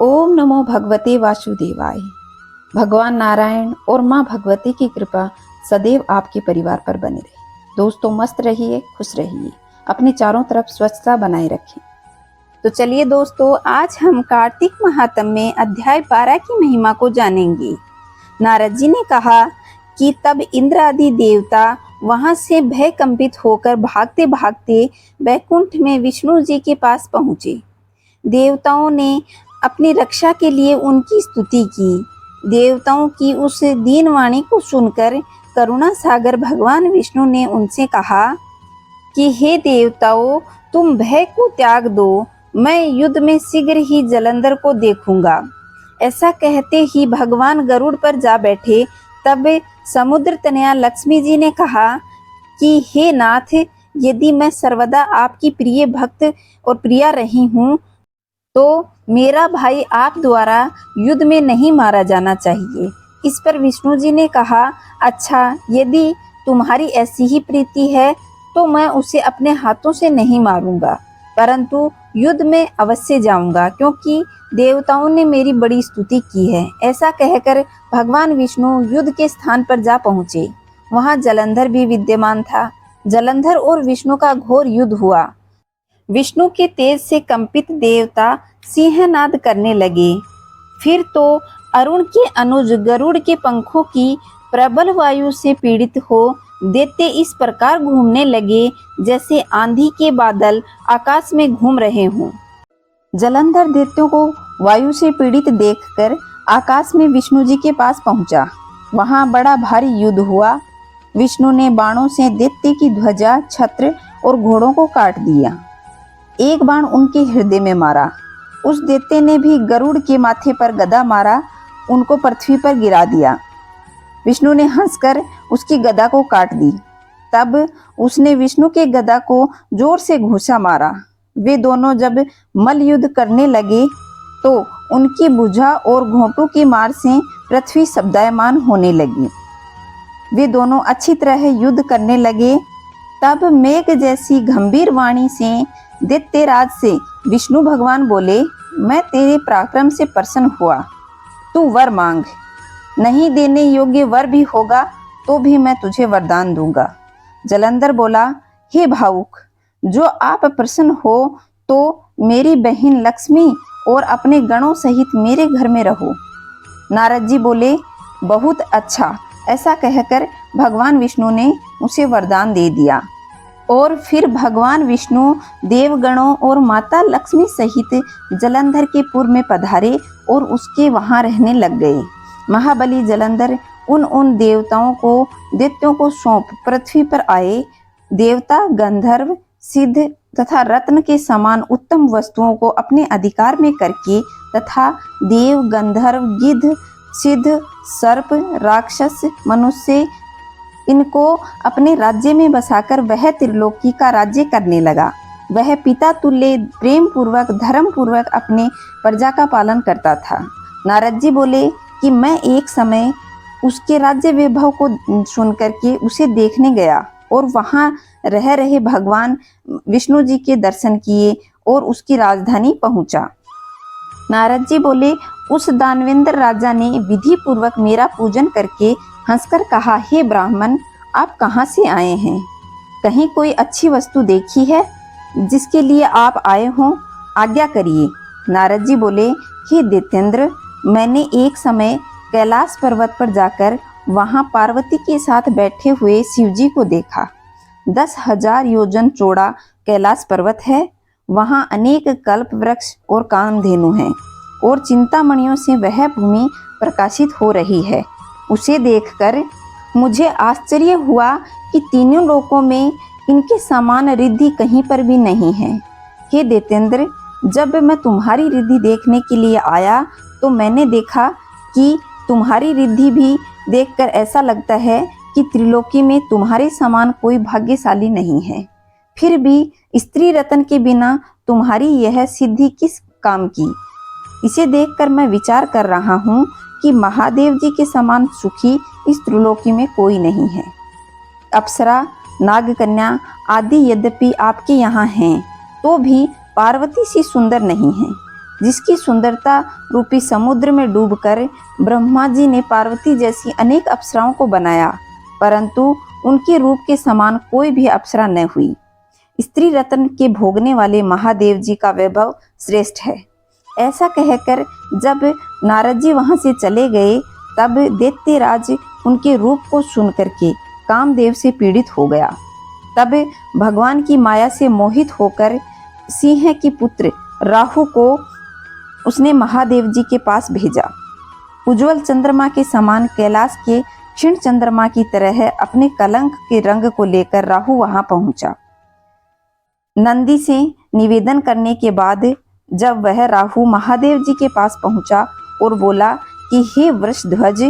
ओम नमो भगवते वासुदेवाय। भगवान नारायण और माँ भगवती की कृपा सदैव आपके परिवार पर बनी रहे। दोस्तों, मस्त रहिए, खुश रहिए, अपने चारों तरफ स्वच्छता बनाए रखें। तो चलिए दोस्तों, आज हम कार्तिक महात्म्य में अध्याय 12 की महिमा को जानेंगे। नारद जी ने कहा कि तब इंद्र आदि देवता वहां से भय कंपित होकर भागते भागते वैकुंठ में विष्णु जी के पास पहुंचे। देवताओं ने अपनी रक्षा के लिए उनकी स्तुति की। देवताओं की उस दीन वाणी को सुनकर करुणा सागर भगवान विष्णु ने उनसे कहा कि हे देवताओं, तुम भय को त्याग दो, मैं युद्ध में शीघ्र ही जलंधर को देखूंगा। ऐसा कहते ही भगवान गरुड़ पर जा बैठे। तब समुद्र तनया लक्ष्मी जी ने कहा कि हे नाथ, यदि मैं सर्वदा आपकी प्रिय भक्त और प्रिया रही हूँ तो मेरा भाई आप द्वारा युद्ध में नहीं मारा जाना चाहिए। इस पर विष्णु जी ने कहा, अच्छा, यदि तुम्हारी ऐसी ही प्रीति है तो मैं उसे अपने हाथों से नहीं मारूंगा, परंतु युद्ध में अवश्य जाऊंगा, क्योंकि देवताओं ने मेरी बड़ी स्तुति की है। ऐसा कहकर भगवान विष्णु युद्ध के स्थान पर जा पहुँचे। वहाँ जलंधर भी विद्यमान था। जलंधर और विष्णु का घोर युद्ध हुआ। विष्णु के तेज से कंपित देवता सिंहनाद करने लगे। फिर तो अरुण के अनुज गरुड़ के पंखों की प्रबल वायु से पीड़ित हो दैत्य इस प्रकार घूमने लगे जैसे आंधी के बादल आकाश में घूम रहे हों। जलंधर दैत्यों को वायु से पीड़ित देखकर आकाश में विष्णु जी के पास पहुंचा। वहां बड़ा भारी युद्ध हुआ। विष्णु ने बाणों से दैत्य की ध्वजा, छत्र और घोड़ों को काट दिया। एक बाण उनके हृदय में मारा। उस दैत्य ने भी गरुड़ के माथे पर गदा मारा, उनको पृथ्वी पर गिरा दिया। विष्णु ने हंसकर उसकी गदा को काट दी। तब उसने विष्णु के गदा को जोर से घूंसा मारा। वे दोनों जब मल्ल युद्ध करने लगे तो उनकी भुजा और घोंटों की मार से पृथ्वी शब्दायमान होने लगी। वे दोनों अच्छी तरह युद्ध करने लगे। तब मेघ जैसी गंभीर वाणी से दैत्यराज से विष्णु भगवान बोले, मैं तेरे पराक्रम से प्रसन्न हुआ, तू वर मांग। नहीं देने योग्य वर भी होगा तो भी मैं तुझे वरदान दूंगा। जलंधर बोला, हे भावुक, जो आप प्रसन्न हो तो मेरी बहन लक्ष्मी और अपने गणों सहित मेरे घर में रहो। नारद जी बोले, बहुत अच्छा। ऐसा कहकर भगवान विष्णु ने उसे वरदान दे दिया और फिर भगवान विष्णु देवगणों और माता लक्ष्मी सहित जलंधर के पुर में पधारे और उसके वहां रहने लग गए। महाबली जलंधर उन देवताओं को दैत्यों को सौंप पृथ्वी पर आए। देवता गंधर्व, सिद्ध तथा रत्न के समान उत्तम वस्तुओं को अपने अधिकार में करके तथा देव, गंधर्व, गिद्ध, सिद्ध, सर्प, राक्षस, मनुष्य, इनको अपने राज्य में बसाकर वह त्रिलोकी का राज्य करने लगा। वह पिता तुल्य प्रेम पूर्वक, धर्म पूर्वक अपने प्रजा का पालन करता था। नारद जी बोले कि मैं एक समय उसके राज्य वैभव को सुनकर के उसे देखने गया और वहां रह रहे भगवान विष्णु जी के दर्शन किए और उसकी राजधानी पहुंचा। नारद जी बोले, उस दानवेंद्र राजा ने विधि पूर्वक मेरा पूजन करके हंसकर कहा, हे ब्राह्मण, आप कहाँ से आए हैं? कहीं कोई अच्छी वस्तु देखी है जिसके लिए आप आए हों? आज्ञा करिए। नारद जी बोले, हे दैत्येंद्र, मैंने एक समय कैलाश पर्वत पर जाकर वहां पार्वती के साथ बैठे हुए शिवजी को देखा। 10,000 योजन चौड़ा कैलाश पर्वत है। वहां अनेक कल्प वृक्ष और कामधेनु हैं और चिंतामणियों से वह भूमि प्रकाशित हो रही है। उसे देखकर मुझे आश्चर्य हुआ कि तीनों लोकों में इनके समान रिद्धि कहीं पर भी नहीं है। हे दैत्येंद्र, जब मैं तुम्हारी रिद्धि देखने के लिए आया तो मैंने देखा कि तुम्हारी रिद्धि भी देखकर ऐसा लगता है कि त्रिलोकी में तुम्हारे समान कोई भाग्यशाली नहीं है। फिर भी स्त्री रत्न के बिना तुम्हारी यह सिद्धि किस काम की? इसे देखकर मैं विचार कर रहा हूँ कि महादेव जी के समान सुखी इस त्रिलोकी में कोई नहीं है। अप्सरा, नागकन्या आदि यद्यपि आपके यहाँ हैं तो भी पार्वती सी सुंदर नहीं है। जिसकी सुंदरता रूपी समुद्र में डूबकर ब्रह्मा जी ने पार्वती जैसी अनेक अप्सराओं को बनाया, परंतु उनके रूप के समान कोई भी अप्सरा न हुई। स्त्री रत्न के भोगने वाले महादेव जी का वैभव श्रेष्ठ है। ऐसा कहकर जब नारद जी वहां से चले गए, तब दैत्यराज उनके रूप को सुनकर के कामदेव से पीड़ित हो गया। तब भगवान की माया से मोहित होकर सिंह की पुत्र राहु को उसने महादेव जी के पास भेजा। उज्जवल चंद्रमा के समान कैलाश के क्षीण चंद्रमा की तरह अपने कलंक के रंग को लेकर राहु वहां पहुंचा। नंदी से निवेदन करने के बाद जब वह राहु महादेव जी के पास पहुंचा और बोला कि हे वृषध्वज,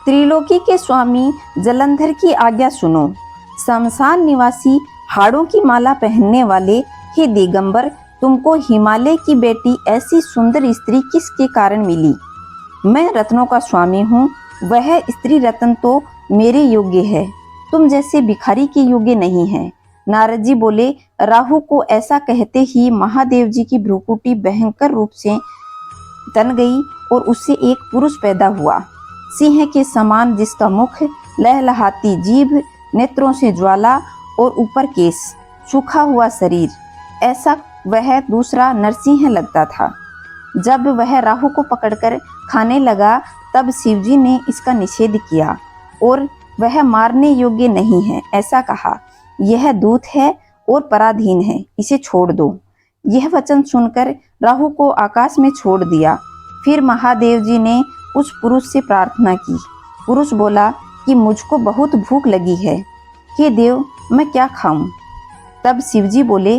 त्रिलोकी के स्वामी जलंधर की आज्ञा सुनो। शमशान निवासी हाड़ों की माला पहनने वाले हे दिगंबर, तुमको हिमालय की बेटी ऐसी सुंदर स्त्री किसके कारण मिली? मैं रत्नों का स्वामी हूँ, वह स्त्री रत्न तो मेरे योग्य है, तुम जैसे भिखारी के योग्य नहीं है। नारद जी बोले। राहु को ऐसा कहते ही महादेव जी की भ्रुकुटी भयंकर रूप से तन गई और उससे एक पुरुष पैदा हुआ, सिंह के समान, जिसका मुख, लहलहाती जीभ, नेत्रों से ज्वाला और ऊपर केस, सूखा हुआ शरीर, ऐसा वह दूसरा नरसिंह लगता था। जब वह राहु को पकड़कर खाने लगा, तब शिवजी ने इसका निषेध किया और वह मारने योग्य नहीं है, ऐसा कहा। यह दूत है और पराधीन है, इसे छोड़ दो। यह वचन सुनकर राहु को आकाश में छोड़ दिया। फिर महादेव जी ने उस पुरुष से प्रार्थना की। पुरुष बोला कि मुझको बहुत भूख लगी है, हे देव, मैं क्या खाऊं? तब शिवजी बोले,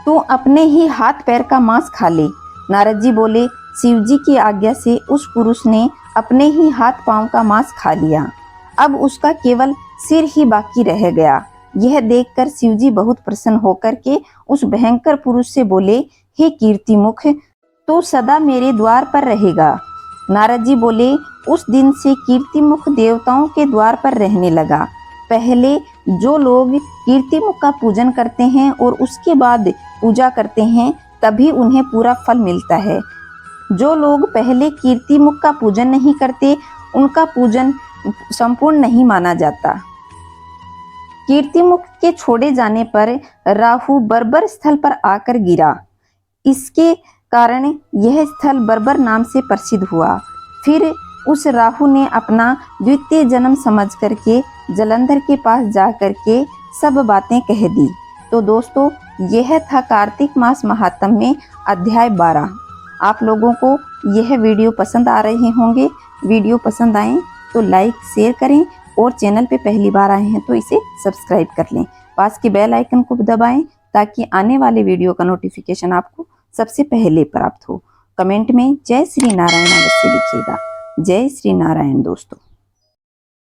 तू अपने ही हाथ पैर का मांस खा ले। नारद जी बोले। शिवजी की आज्ञा से उस पुरुष ने अपने ही हाथ पांव का मांस खा लिया। अब उसका केवल सिर ही बाकी रह गया। यह देखकर शिवजी बहुत प्रसन्न होकर के उस भयंकर पुरुष से बोले, हे कीर्तिमुख, तू सदा मेरे द्वार पर रहेगा। नारद जी बोले। उस दिन से कीर्तिमुख देवताओं के द्वार पर रहने लगा। पहले जो लोग कीर्तिमुख का पूजन करते हैं और उसके बाद पूजा करते हैं, तभी उन्हें पूरा फल मिलता है। जो लोग पहले कीर्तिमुख का पूजन नहीं करते, उनका पूजन संपूर्ण नहीं माना जाता। कीर्तिमुख के छोड़े जाने पर राहु बर्बर स्थल पर आकर गिरा। इसके कारण यह स्थल बर्बर नाम से प्रसिद्ध हुआ। फिर उस राहु ने अपना द्वितीय जन्म समझ करके जलंधर के पास जा करके सब बातें कह दी। तो दोस्तों, यह था कार्तिक मास महात्म्य में अध्याय 12। आप लोगों को यह वीडियो पसंद आ रहे होंगे। वीडियो पसंद आए तो लाइक शेयर करें और चैनल पे पहली बार आए हैं तो इसे सब्सक्राइब कर लें। पास के बेल आइकन को दबाएं ताकि आने वाले वीडियो का नोटिफिकेशन आपको सबसे पहले प्राप्त हो। कमेंट में जय श्री नारायण अवश्य लिखिएगा। जय श्री नारायण दोस्तों।